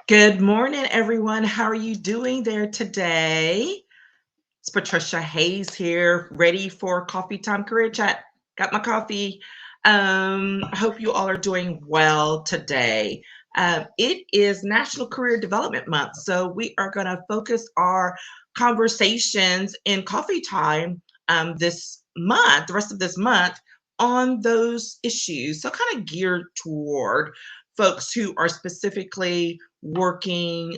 Good morning, everyone. How are you doing there today? It's Patricia Hayes here, ready for coffee time career chat. Got my coffee. I hope you all are doing well today. It is National Career Development Month, so we are going to focus our conversations in coffee time this month, the rest of this month, on those issues. So, kind of geared toward folks who are specifically working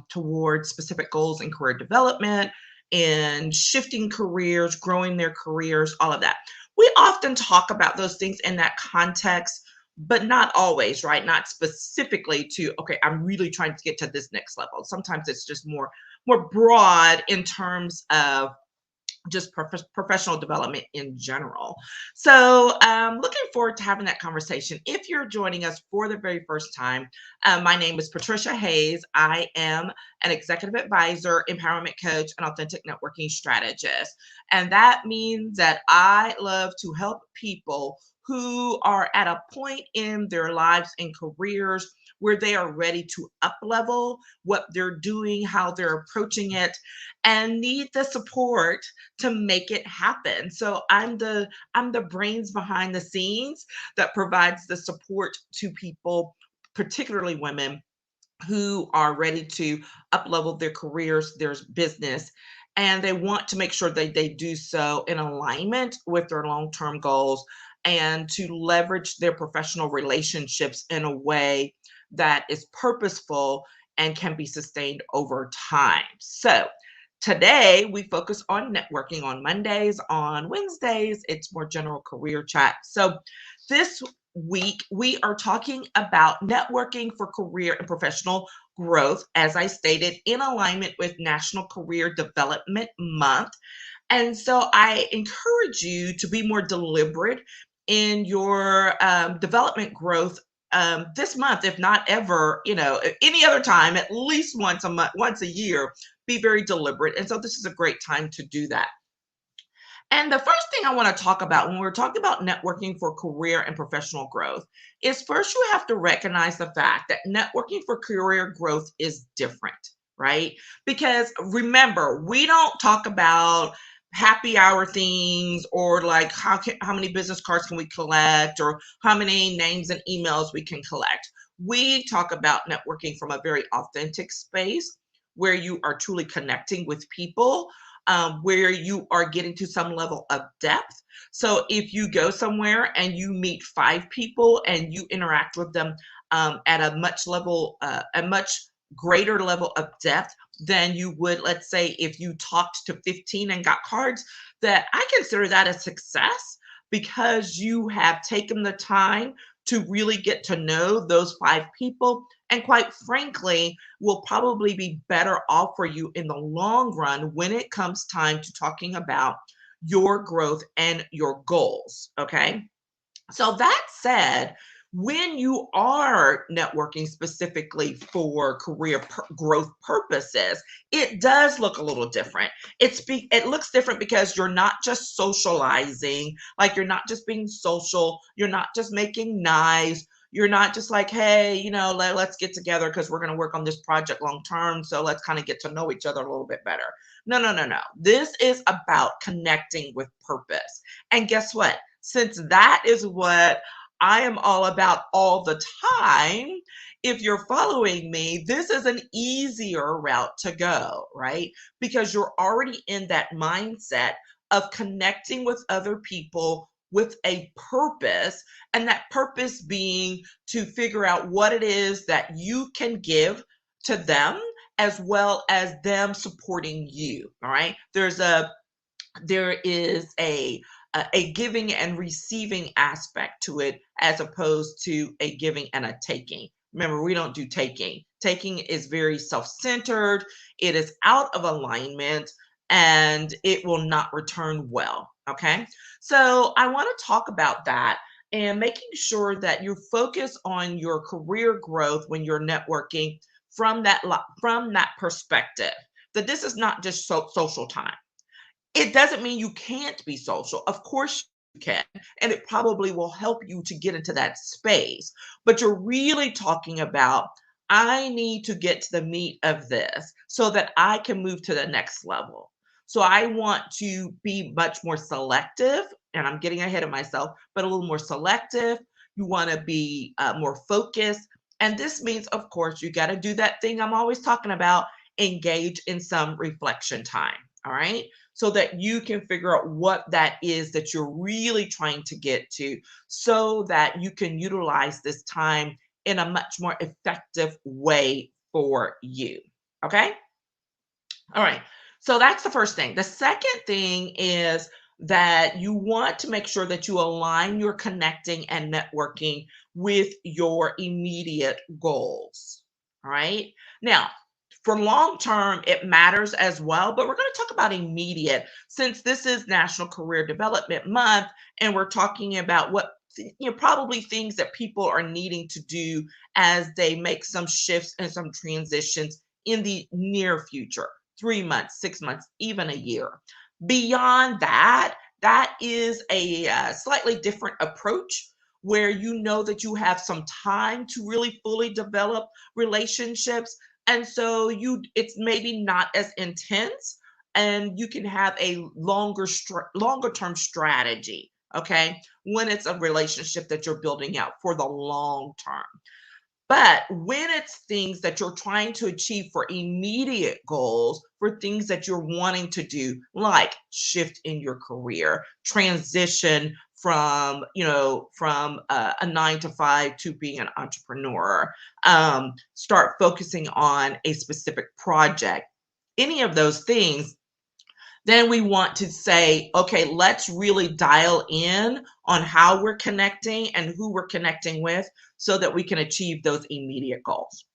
towards specific goals in career development and shifting careers, growing their careers, all of that. We often talk about those things in that context, but not always, right? Not specifically to, okay, I'm really trying to get to this next level. Sometimes it's just more broad in terms of just professional development in general. So, looking forward to having that conversation. If you're joining us for the very first time, my name is Patricia Hayes. I am an executive advisor, empowerment coach, and authentic networking strategist. And that means that I love to help people who are at a point in their lives and careers where they are ready to up level what they're doing, how they're approaching it, and need the support to make it happen. So I'm the brains behind the scenes that provides the support to people, particularly women who are ready to up level their careers, their business, and they want to make sure that they do so in alignment with their long-term goals and to leverage their professional relationships in a way that is purposeful and can be sustained over time. So, today, we focus on networking on Mondays. On Wednesdays, it's more general career chat. So, this week, we are talking about networking for career and professional growth, as I stated, in alignment with National Career Development Month. And so, I encourage you to be more deliberate in your development growth this month, if not ever, any other time, at least once a month, once a year, be very deliberate. And so this is a great time to do that. And the first thing I want to talk about when we're talking about networking for career and professional growth is first you have to recognize the fact that networking for career growth is different, right? Because remember, we don't talk about happy hour things or like how many business cards can we collect or how many names and emails we can collect. We talk about networking from a very authentic space where you are truly connecting with people, where you are getting to some level of depth. So if you go somewhere and you meet five people and you interact with them at a much greater level of depth than you would, let's say, if you talked to 15 and got cards, that I consider that a success because you have taken the time to really get to know those five people. And quite frankly, will probably be better off for you in the long run when it comes time to talking about your growth and your goals. Okay. So that said, when you are networking specifically for growth purposes, it does look a little different. It looks different because you're not just socializing, like you're not just being social, you're not just making nice, you're not just like, hey, let's get together because we're going to work on this project long term. So let's kind of get to know each other a little bit better. No, no, no, no. This is about connecting with purpose. And guess what? Since that is what I am all about all the time, if you're following me, this is an easier route to go, right? Because you're already in that mindset of connecting with other people with a purpose, and that purpose being to figure out what it is that you can give to them as well as them supporting you. All right. There is a giving and receiving aspect to it as opposed to a giving and a taking. Remember, we don't do taking. Taking is very self-centered, it is out of alignment, and it will not return well. Okay. So I want to talk about that and making sure that you focus on your career growth when you're networking from that perspective. That this is not just social time. It doesn't mean you can't be social. Of course you can, and it probably will help you to get into that space. But you're really talking about I need to get to the meat of this so that I can move to the next level. So I want to be much more selective, and I'm getting ahead of myself, but a little more selective. You want to be more focused. And this means, of course, you got to do that thing I'm always talking about, engage in some reflection time. All right. So that you can figure out what that is that you're really trying to get to, so that you can utilize this time in a much more effective way for you. Okay. All right. So that's the first thing. The second thing is that you want to make sure that you align your connecting and networking with your immediate goals. All right. Now, for long term, it matters as well, but we're going to talk about immediate since this is National Career Development Month and we're talking about what probably things that people are needing to do as they make some shifts and some transitions in the near future. 3 months, 6 months, even a year. Beyond that, that is a slightly different approach where you know that you have some time to really fully develop relationships. And so it's maybe not as intense and you can have a longer term strategy, okay? When it's a relationship that you're building out for the long term. But when it's things that you're trying to achieve for immediate goals, for things that you're wanting to do, like shift in your career, transition from, a 9 to 5 to being an entrepreneur, start focusing on a specific project, any of those things, then we want to say, okay, let's really dial in on how we're connecting and who we're connecting with so that we can achieve those immediate goals.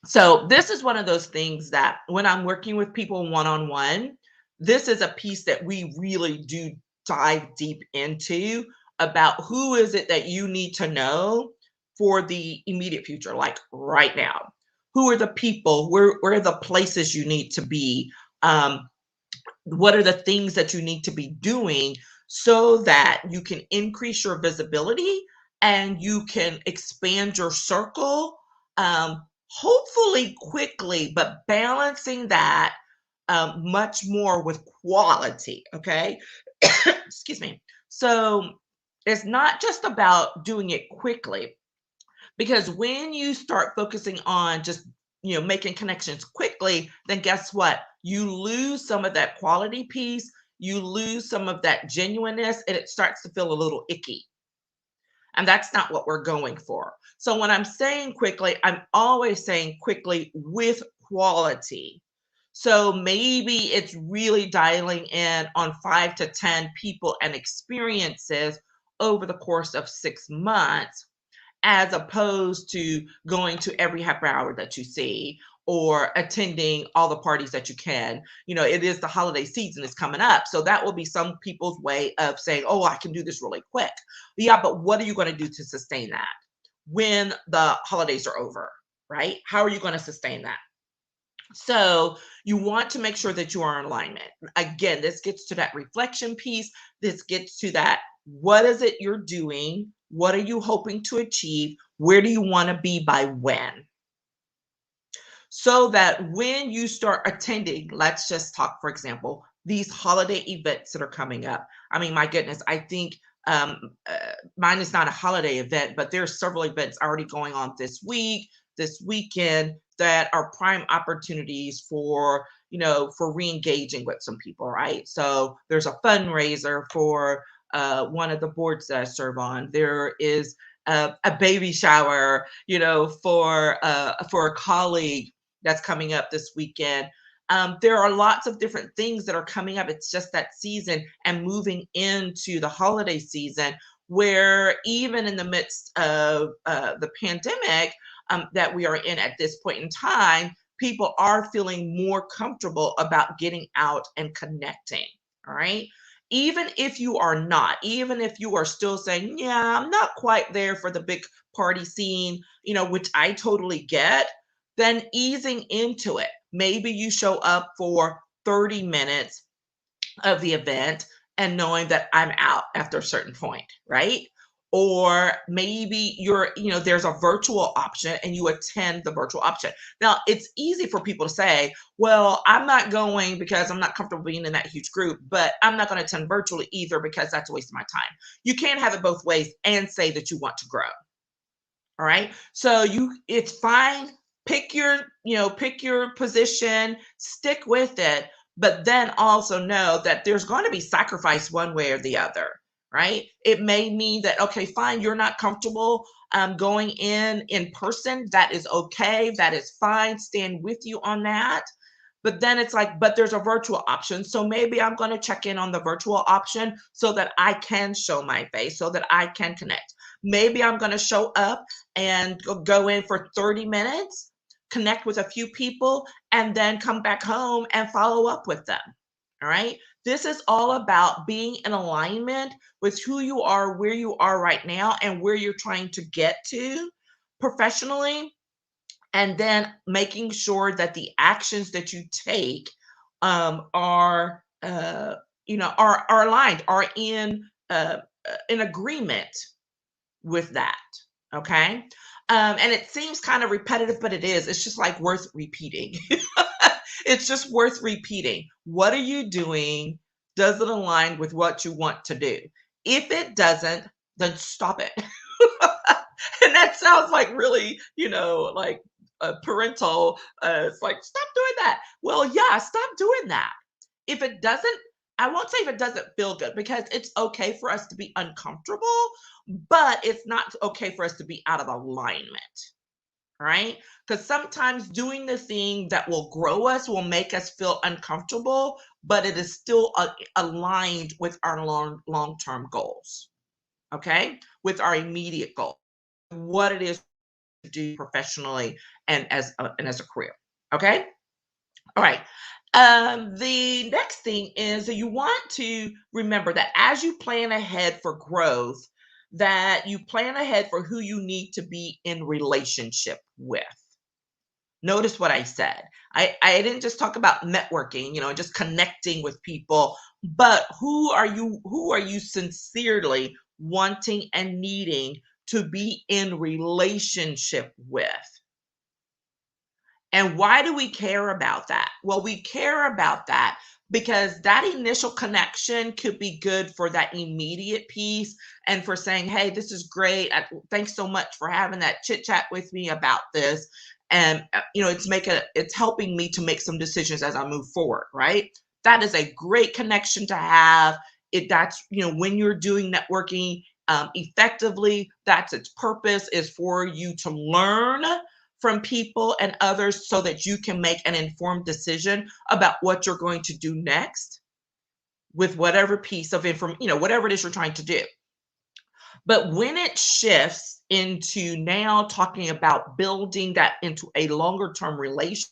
So, this is one of those things that when I'm working with people one on one, this is a piece that we really do dive deep into about who is it that you need to know for the immediate future, like right now. Who are the people? Where are the places you need to be? Um, what are the things that you need to be doing so that you can increase your visibility and you can expand your circle, hopefully quickly, but balancing that much more with quality. Okay. Excuse me. So it's not just about doing it quickly, because when you start focusing on just, making connections quickly, then guess what? You lose some of that quality piece, you lose some of that genuineness, and it starts to feel a little icky. And that's not what we're going for. So when I'm saying quickly, I'm always saying quickly with quality. So maybe it's really dialing in on 5 to 10 people and experiences over the course of 6 months, as opposed to going to every happy hour that you see or attending all the parties that you can. It is the holiday season is coming up. So that will be some people's way of saying, oh, I can do this really quick. Yeah, but what are you going to do to sustain that when the holidays are over, right? How are you going to sustain that? So you want to make sure that you are in alignment. Again, this gets to that reflection piece. This gets to that. What is it you're doing? What are you hoping to achieve? Where do you want to be by when? So that when you start attending, let's just talk, for example, these holiday events that are coming up. I mean, my goodness, I think mine is not a holiday event, but there's several events already going on this week, this weekend, that are prime opportunities for, for re-engaging with some people, right? So there's a fundraiser for one of the boards that I serve on. There is a baby shower, for a colleague that's coming up this weekend. There are lots of different things that are coming up. It's just that season and moving into the holiday season, where even in the midst of the pandemic that we are in at this point in time, people are feeling more comfortable about getting out and connecting. All right. Even if you are not, even if you are still saying, yeah, I'm not quite there for the big party scene, which I totally get, then easing into it. Maybe you show up for 30 minutes of the event and knowing that I'm out after a certain point, right? or maybe there's a virtual option and you attend the virtual option. Now, it's easy for people to say, well, I'm not going because I'm not comfortable being in that huge group, but I'm not going to attend virtually either because that's a waste of my time. You can't have it both ways and say that you want to grow. All right. So it's fine. Pick your position, stick with it, but then also know that there's going to be sacrifice one way or the other, right? It may mean that, okay, fine, you're not comfortable going in person. That is okay. That is fine. Stand with you on that. But then it's like, but there's a virtual option. So maybe I'm going to check in on the virtual option so that I can show my face, so that I can connect. Maybe I'm going to show up and go in for 30 minutes, connect with a few people, and then come back home and follow up with them. All right. This is all about being in alignment with who you are, where you are right now, and where you're trying to get to professionally, and then making sure that the actions that you take are are aligned, are in agreement with that. Okay. And it seems kind of repetitive, but it is. It's just like worth repeating. It's just worth repeating. What are you doing? Does it align with what you want to do? If it doesn't, then stop it. And that sounds like really, like parental. It's like, stop doing that. Well, yeah, stop doing that. If it doesn't, I won't say if it doesn't feel good, because it's okay for us to be uncomfortable, but it's not okay for us to be out of alignment. Right? Because sometimes doing the thing that will grow us will make us feel uncomfortable, but it is still aligned with our long-term goals. Okay? With our immediate goal, what it is to do professionally and as a career. Okay? All right. The next thing is that you want to remember that as you plan ahead for growth, that you plan ahead for who you need to be in relationship with. Notice what I said. I didn't just talk about networking, just connecting with people, but who are you sincerely wanting and needing to be in relationship with? And why do we care about that? Well, we care about that because that initial connection could be good for that immediate piece and for saying, hey, this is great. Thanks so much for having that chit chat with me about this. And it's helping me to make some decisions as I move forward, right? That is a great connection to have. When you're doing networking effectively, that's its purpose, is for you to learn from people and others so that you can make an informed decision about what you're going to do next with whatever piece of information, whatever it is you're trying to do. But when it shifts into now talking about building that into a longer term relationship,